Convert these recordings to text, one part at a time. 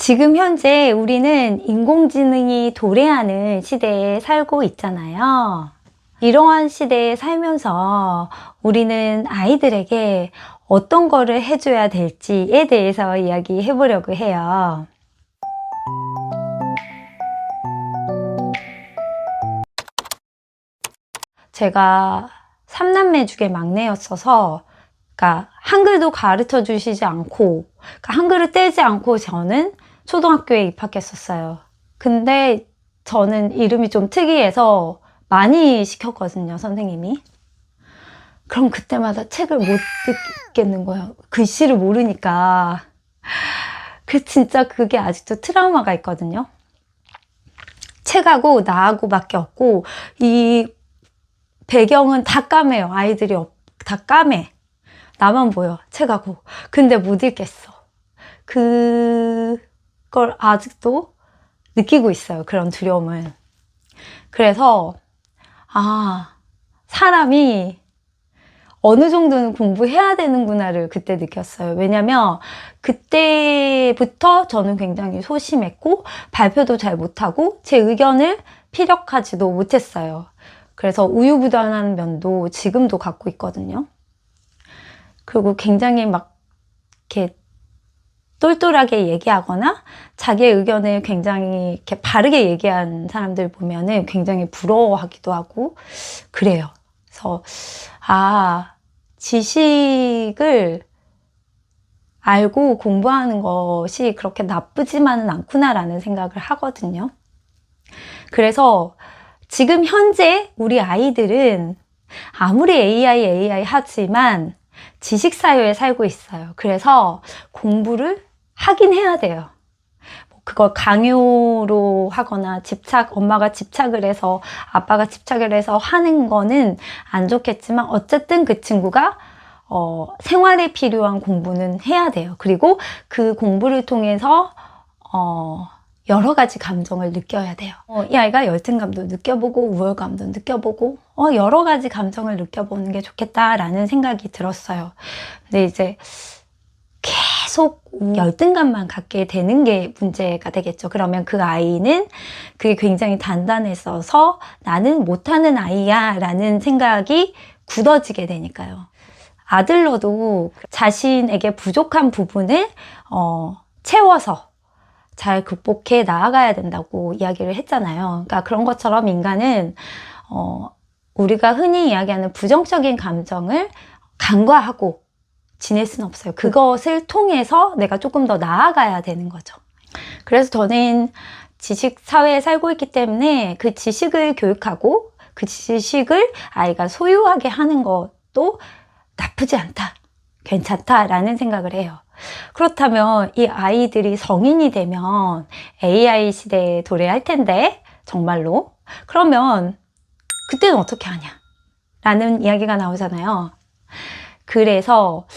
지금 현재 우리는 인공지능이 도래하는 시대에 살고 있잖아요. 이러한 시대에 살면서 우리는 아이들에게 어떤 거를 해줘야 될지에 대해서 이야기해 보려고 해요. 제가 3남매 중에 막내였어서 그러니까 한글도 가르쳐 주시지 않고 그러니까 한글을 떼지 않고 저는 초등학교에 입학했었어요. 근데 저는 이름이 좀 특이해서 많이 시켰거든요, 선생님이. 그럼 그때마다 책을 못 읽겠는 거예요. 글씨를 모르니까. 진짜 그게 아직도 트라우마가 있거든요. 책하고 나하고 밖에 없고 이 배경은 다 까매요. 아이들이 다 까매. 나만 보여, 책하고. 근데 못 읽겠어. 그걸 아직도 느끼고 있어요. 그런 두려움을. 그래서 사람이 어느 정도는 공부해야 되는구나를 그때 느꼈어요. 왜냐면 그때부터 저는 굉장히 소심했고 발표도 잘 못하고 제 의견을 피력하지도 못했어요. 그래서 우유부단한 면도 지금도 갖고 있거든요. 그리고 굉장히 막 이렇게 똘똘하게 얘기하거나 자기의 의견을 굉장히 이렇게 바르게 얘기한 사람들 보면은 굉장히 부러워하기도 하고 그래요. 그래서 지식을 알고 공부하는 것이 그렇게 나쁘지만은 않구나라는 생각을 하거든요. 그래서 지금 현재 우리 아이들은 아무리 AI 하지만 지식사회에 살고 있어요. 그래서 공부를 하긴 해야 돼요. 그걸 강요로 하거나 엄마가 집착을 해서 아빠가 집착을 해서 하는 거는 안 좋겠지만 어쨌든 그 친구가 생활에 필요한 공부는 해야 돼요. 그리고 그 공부를 통해서 여러 가지 감정을 느껴야 돼요. 이 아이가 열등감도 느껴보고 우월감도 느껴보고 여러 가지 감정을 느껴보는 게 좋겠다라는 생각이 들었어요. 근데 이제 계속 열등감만 갖게 되는 게 문제가 되겠죠. 그러면 그 아이는 그게 굉장히 단단했어서 나는 못하는 아이야 라는 생각이 굳어지게 되니까요. 아들러도 자신에게 부족한 부분을 채워서 잘 극복해 나아가야 된다고 이야기를 했잖아요. 그러니까 그런 것처럼 인간은 우리가 흔히 이야기하는 부정적인 감정을 간과하고 지낼 수는 없어요. 그것을 통해서 내가 조금 더 나아가야 되는 거죠. 그래서 저는 지식 사회에 살고 있기 때문에 그 지식을 교육하고 그 지식을 아이가 소유하게 하는 것도 나쁘지 않다, 괜찮다라는 생각을 해요. 그렇다면 이 아이들이 성인이 되면 AI 시대에 도래할 텐데 정말로 그러면 그때는 어떻게 하냐 라는 이야기가 나오잖아요. 그래서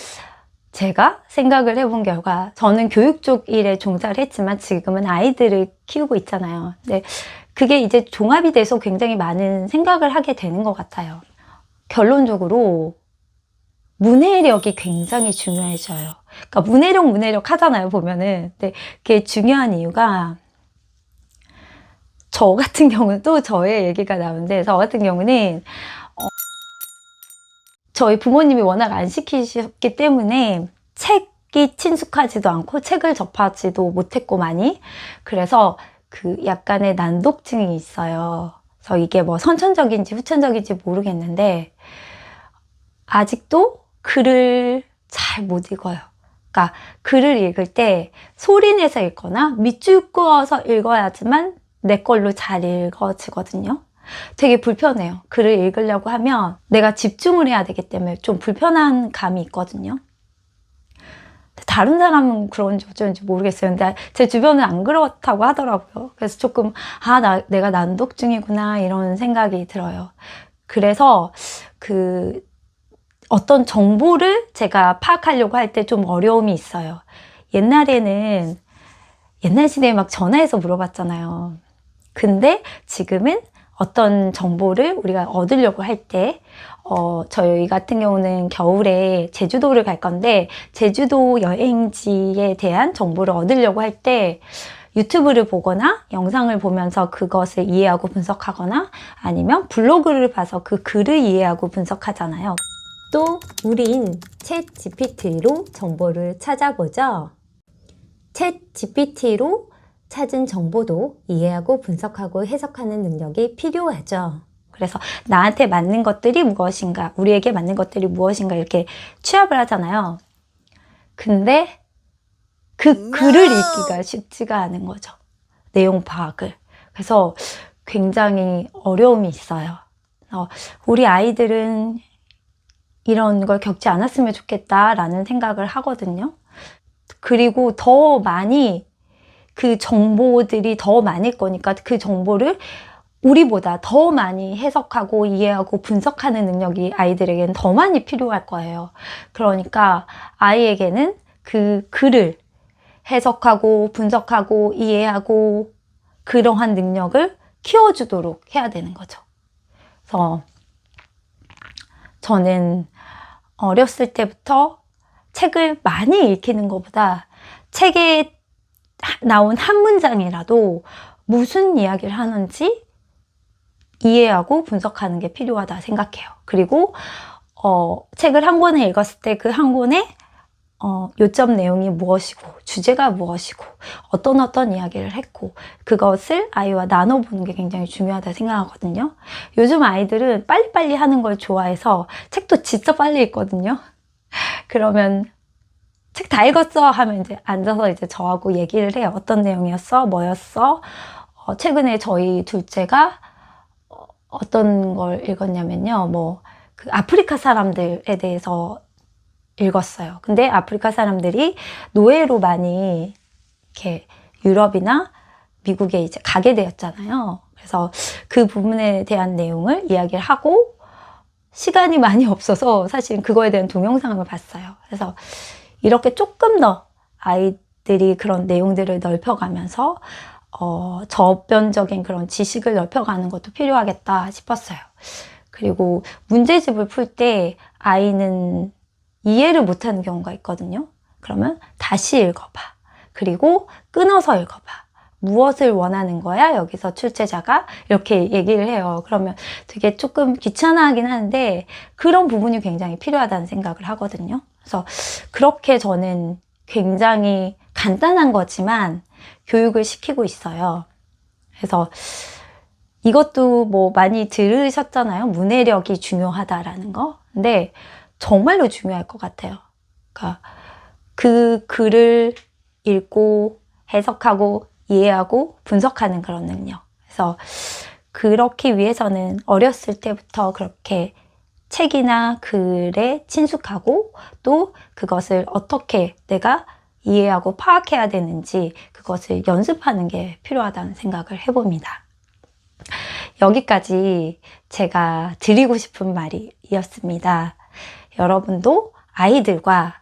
제가 생각을 해본 결과 저는 교육 쪽 일에 종사를 했지만 지금은 아이들을 키우고 있잖아요. 근데 그게 이제 종합이 돼서 굉장히 많은 생각을 하게 되는 것 같아요. 결론적으로 문해력이 굉장히 중요해져요. 그러니까 문해력 하잖아요, 보면은. 근데 그게 중요한 이유가 저 같은 경우는 또 저의 얘기가 나오는데 저 같은 경우는 저희 부모님이 워낙 안 시키셨기 때문에 책이 친숙하지도 않고 책을 접하지도 못했고 많이 그래서 그 약간의 난독증이 있어요. 그래서 이게 뭐 선천적인지 후천적인지 모르겠는데 아직도 글을 잘 못 읽어요. 그러니까 글을 읽을 때 소리내서 읽거나 밑줄 그어서 읽어야지만 내 걸로 잘 읽어지거든요. 되게 불편해요. 글을 읽으려고 하면 내가 집중을 해야 되기 때문에 좀 불편한 감이 있거든요. 다른 사람은 그런지 어쩐지 모르겠어요. 근데 제 주변은 안 그렇다고 하더라고요. 그래서 조금 내가 난독증이구나 이런 생각이 들어요. 그래서 어떤 정보를 제가 파악하려고 할 때 좀 어려움이 있어요. 옛날 시대에 막 전화해서 물어봤잖아요. 근데 지금은 어떤 정보를 우리가 얻으려고 할 때, 저희 같은 경우는 겨울에 제주도를 갈 건데, 제주도 여행지에 대한 정보를 얻으려고 할 때, 유튜브를 보거나 영상을 보면서 그것을 이해하고 분석하거나 아니면 블로그를 봐서 그 글을 이해하고 분석하잖아요. 또 우린 챗 GPT로 정보를 찾아보죠. 챗 GPT로 찾은 정보도 이해하고 분석하고 해석하는 능력이 필요하죠. 그래서 나한테 맞는 것들이 무엇인가, 우리에게 맞는 것들이 무엇인가 이렇게 취합을 하잖아요. 근데 그 글을 읽기가 쉽지가 않은 거죠. 내용 파악을. 그래서 굉장히 어려움이 있어요. 우리 아이들은 이런 걸 겪지 않았으면 좋겠다라는 생각을 하거든요. 그리고 더 많이 그 정보들이 더 많을 거니까 그 정보를 우리보다 더 많이 해석하고 이해하고 분석하는 능력이 아이들에게는 더 많이 필요할 거예요. 그러니까 아이에게는 그 글을 해석하고 분석하고 이해하고 그러한 능력을 키워주도록 해야 되는 거죠. 그래서 저는 어렸을 때부터 책을 많이 읽히는 것보다 책에 나온 한 문장이라도 무슨 이야기를 하는지 이해하고 분석하는 게 필요하다 생각해요. 그리고 책을 한 권을 읽었을 때 그 한 권의 요점 내용이 무엇이고 주제가 무엇이고 어떤 이야기를 했고 그것을 아이와 나눠보는 게 굉장히 중요하다 생각하거든요. 요즘 아이들은 빨리빨리 하는 걸 좋아해서 책도 진짜 빨리 읽거든요. 그러면 책 다 읽었어 하면 이제 앉아서 이제 저하고 얘기를 해요. 어떤 내용이었어? 뭐였어? 최근에 저희 둘째가 어떤 걸 읽었냐면요. 그 아프리카 사람들에 대해서 읽었어요. 근데 아프리카 사람들이 노예로 많이 이렇게 유럽이나 미국에 이제 가게 되었잖아요. 그래서 그 부분에 대한 내용을 이야기를 하고 시간이 많이 없어서 사실 그거에 대한 동영상을 봤어요. 그래서 이렇게 조금 더 아이들이 그런 내용들을 넓혀가면서 저변적인 그런 지식을 넓혀가는 것도 필요하겠다 싶었어요. 그리고 문제집을 풀 때 아이는 이해를 못하는 경우가 있거든요. 그러면 다시 읽어봐. 그리고 끊어서 읽어봐. 무엇을 원하는 거야? 여기서 출제자가 이렇게 얘기를 해요. 그러면 되게 조금 귀찮아하긴 하는데 그런 부분이 굉장히 필요하다는 생각을 하거든요. 그래서 그렇게 저는 굉장히 간단한 거지만 교육을 시키고 있어요. 그래서 이것도 뭐 많이 들으셨잖아요. 문해력이 중요하다라는 거. 근데 정말로 중요할 것 같아요. 그러니까 그 글을 읽고 해석하고 이해하고 분석하는 그런 능력. 그래서 그렇기 위해서는 어렸을 때부터 그렇게 책이나 글에 친숙하고 또 그것을 어떻게 내가 이해하고 파악해야 되는지 그것을 연습하는 게 필요하다는 생각을 해봅니다. 여기까지 제가 드리고 싶은 말이었습니다. 여러분도 아이들과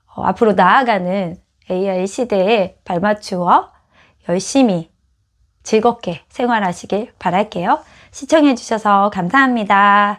앞으로 나아가는 AI 시대에 발맞추어 열심히 즐겁게 생활하시길 바랄게요. 시청해주셔서 감사합니다.